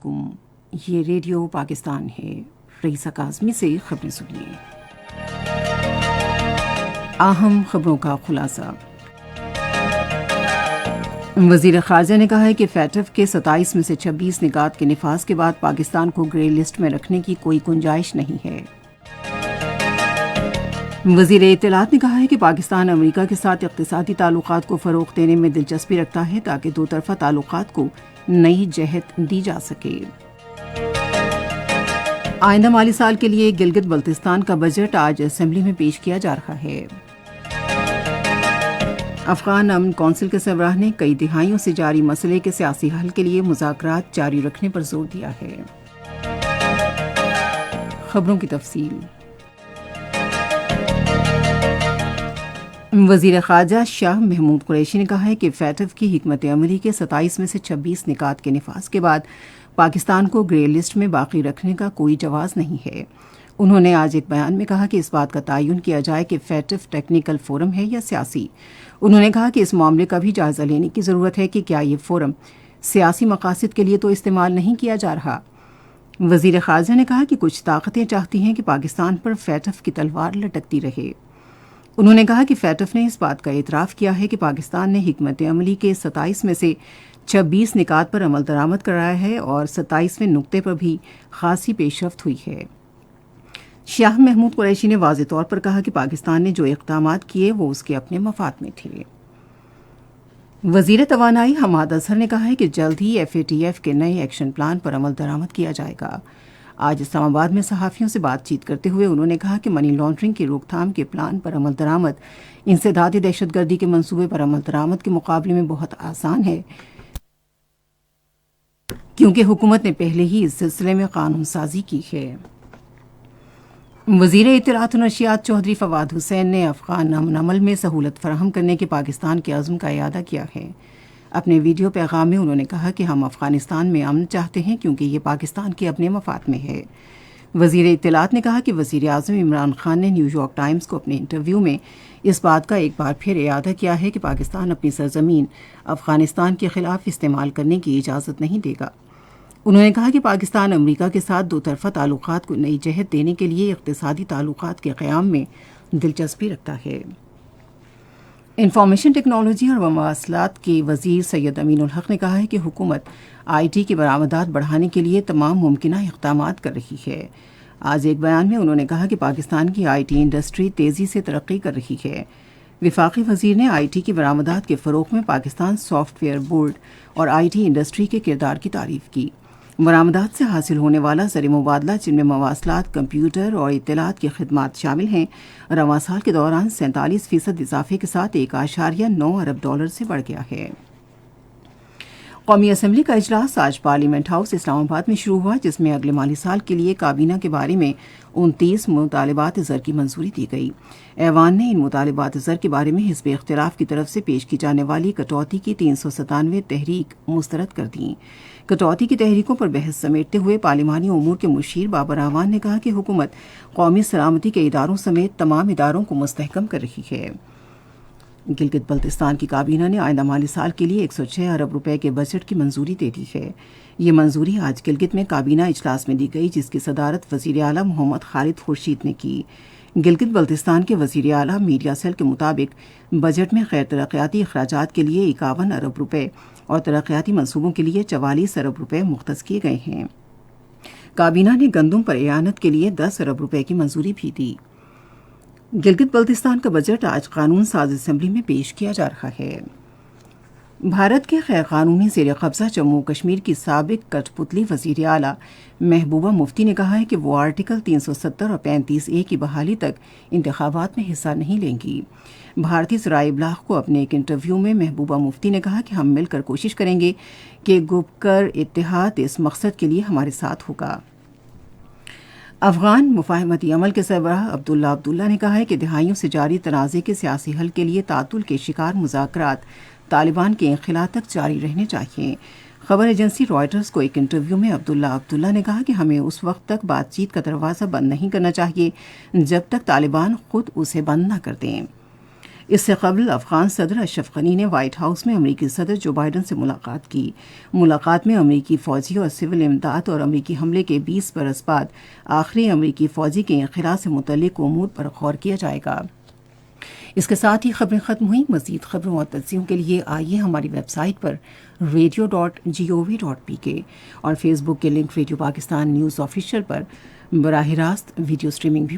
علیکم، یہ ریڈیو پاکستان ہے۔ رئیسہ کاظمی سے خبریں سنیے۔ اہم خبروں کا خلاصہ۔ وزیر خارجہ نے کہا ہے کہ فیٹف کے 27 میں سے 26 نکات کے نفاذ کے بعد پاکستان کو گرے لسٹ میں رکھنے کی کوئی گنجائش نہیں ہے۔ وزیر اطلاعات نے کہا ہے کہ پاکستان امریکہ کے ساتھ اقتصادی تعلقات کو فروغ دینے میں دلچسپی رکھتا ہے تاکہ دو طرفہ تعلقات کو نئی جہت دی جا سکے۔ آئندہ مالی سال کے لیے گلگت بلتستان کا بجٹ آج اسمبلی میں پیش کیا جا رہا ہے۔ افغان امن کونسل کے سربراہ نے کئی دہائیوں سے جاری مسئلے کے سیاسی حل کے لیے مذاکرات جاری رکھنے پر زور دیا ہے۔ خبروں کی تفصیل۔ وزیر خارجہ شاہ محمود قریشی نے کہا ہے کہ فیٹف کی حکمت عملی کے 27 میں سے 26 نکات کے نفاذ کے بعد پاکستان کو گرے لسٹ میں باقی رکھنے کا کوئی جواز نہیں ہے۔ انہوں نے آج ایک بیان میں کہا کہ اس بات کا تعین کیا جائے کہ فیٹف ٹیکنیکل فورم ہے یا سیاسی۔ انہوں نے کہا کہ اس معاملے کا بھی جائزہ لینے کی ضرورت ہے کہ کیا یہ فورم سیاسی مقاصد کے لیے تو استعمال نہیں کیا جا رہا۔ وزیر خارجہ نے کہا کہ کچھ طاقتیں چاہتی ہیں کہ پاکستان پر فیٹف کی تلوار لٹکتی رہے۔ انہوں نے کہا کہ فیٹف نے اس بات کا اعتراف کیا ہے کہ پاکستان نے حکمت عملی کے 27 میں سے 26 نکات پر عمل درآمد کرایا ہے اور 27ویں نقطے پر بھی خاصی پیش رفت ہوئی ہے۔ شاہ محمود قریشی نے واضح طور پر کہا کہ پاکستان نے جو اقدامات کیے وہ اس کے اپنے مفاد میں تھے۔ وزیر توانائی حماد اظہر نے کہا ہے کہ جلد ہی FATF کے نئے ایکشن پلان پر عمل درآمد کیا جائے گا۔ آج اسلام آباد میں صحافیوں سے بات چیت کرتے ہوئے انہوں نے کہا کہ منی لانڈرنگ کی روک تھام کے پلان پر عمل درآمد انسدادی دہشت گردی کے منصوبے پر عمل درآمد کے مقابلے میں بہت آسان ہے، کیونکہ حکومت نے پہلے ہی اس سلسلے میں قانون سازی کی ہے۔ وزیر اطلاعات و نشریات چودھری فواد حسین نے افغان امن عمل میں سہولت فراہم کرنے کے پاکستان کے عزم کا اعادہ کیا ہے۔ اپنے ویڈیو پیغام میں انہوں نے کہا کہ ہم افغانستان میں امن چاہتے ہیں کیونکہ یہ پاکستان کے اپنے مفاد میں ہے۔ وزیر اطلاعات نے کہا کہ وزیر اعظم عمران خان نے نیو یارک ٹائمز کو اپنے انٹرویو میں اس بات کا ایک بار پھر اعادہ کیا ہے کہ پاکستان اپنی سرزمین افغانستان کے خلاف استعمال کرنے کی اجازت نہیں دے گا۔ انہوں نے کہا کہ پاکستان امریکہ کے ساتھ دو طرفہ تعلقات کو نئی جہت دینے کے لیے اقتصادی تعلقات کے قیام میں دلچسپی رکھتا ہے۔ انفارمیشن ٹیکنالوجی اور مواصلات کے وزیر سید امین الحق نے کہا ہے کہ حکومت IT کی برآمدات بڑھانے کے لیے تمام ممکنہ اقدامات کر رہی ہے۔ آج ایک بیان میں انہوں نے کہا کہ پاکستان کی IT انڈسٹری تیزی سے ترقی کر رہی ہے۔ وفاقی وزیر نے IT کی برآمدات کے فروغ میں پاکستان سافٹ ویئر بورڈ اور IT انڈسٹری کے کردار کی تعریف کی۔ برآمدات سے حاصل ہونے والا زر مبادلہ، جن میں مواصلات، کمپیوٹر اور اطلاعات کی خدمات شامل ہیں، رواں سال کے دوران 47% اضافے کے ساتھ $1.9 ارب سے بڑھ گیا ہے۔ قومی اسمبلی کا اجلاس آج پارلیمنٹ ہاؤس اسلام آباد میں شروع ہوا، جس میں اگلے مالی سال کے لیے کابینہ کے بارے میں 29 مطالبات زر کی منظوری دی گئی۔ ایوان نے ان مطالبات زر کے بارے میں حزب اختلاف کی طرف سے پیش کی جانے والی کٹوتی کی 397 تحریک مسترد کر دیں۔ کٹوتی کی تحریکوں پر بحث سمیٹتے ہوئے پارلیمانی امور کے مشیر بابر اعوان نے کہا کہ حکومت قومی سلامتی کے اداروں سمیت تمام اداروں کو مستحکم کر رہی ہے۔ گلگت بلتستان کی کابینہ نے آئندہ مالی سال کے لیے 106 ارب روپے کے بجٹ کی منظوری دے دی ہے۔ یہ منظوری آج گلگت میں کابینہ اجلاس میں دی گئی، جس کی صدارت وزیر اعلیٰ محمد خالد خورشید نے کی۔ گلگت بلتستان کے وزیر اعلیٰ میڈیا سیل کے مطابق بجٹ میں غیر ترقیاتی اخراجات کے لیے 51 ارب روپے اور ترقیاتی منصوبوں کے لیے 44 ارب روپے مختص کیے گئے ہیں۔ کابینہ نے گندم پر اعانت کے لیے 10 ارب روپے کی منظوری بھی دی۔ گلگت بلتستان کا بجٹ آج قانون ساز اسمبلی میں پیش کیا جا رہا ہے۔ بھارت کے غیر قانونی زیر قبضہ جموں کشمیر کی سابق کٹھ پتلی وزیر اعلیٰ محبوبہ مفتی نے کہا ہے کہ وہ آرٹیکل 370 اور 35A کی بحالی تک انتخابات میں حصہ نہیں لیں گی۔ بھارتی ذرائع ابلاغ کو اپنے ایک انٹرویو میں محبوبہ مفتی نے کہا کہ ہم مل کر کوشش کریں گے کہ گپکر اتحاد اس مقصد کے لیے ہمارے ساتھ ہوگا۔ افغان مفاہمتی عمل کے سربراہ عبداللہ نے کہا ہے کہ دہائیوں سے جاری تنازع کے سیاسی حل کے لیے تعطل کے شکار مذاکرات طالبان کے انخلا تک جاری رہنے چاہیے۔ خبر ایجنسی رائٹرز کو ایک انٹرویو میں عبداللہ نے کہا کہ ہمیں اس وقت تک بات چیت کا دروازہ بند نہیں کرنا چاہیے جب تک طالبان خود اسے بند نہ کر دیں۔ اس سے قبل افغان صدر اشرف غنی نے وائٹ ہاؤس میں امریکی صدر جو بائیڈن سے ملاقات کی۔ ملاقات میں امریکی فوجی اور سول امداد اور امریکی حملے کے 20 برس بعد آخری امریکی فوجی کے انخلاء سے متعلق امور پر غور کیا جائے گا۔ اس کے ساتھ ہی خبریں ختم ہوئیں۔ مزید خبروں اور تجزیوں کے لیے آئیے ہماری ویب سائٹ پر radio.gov.pk اور فیس بک کے link radio Pakistan news official پر براہ راست ویڈیو سٹریمنگ بھی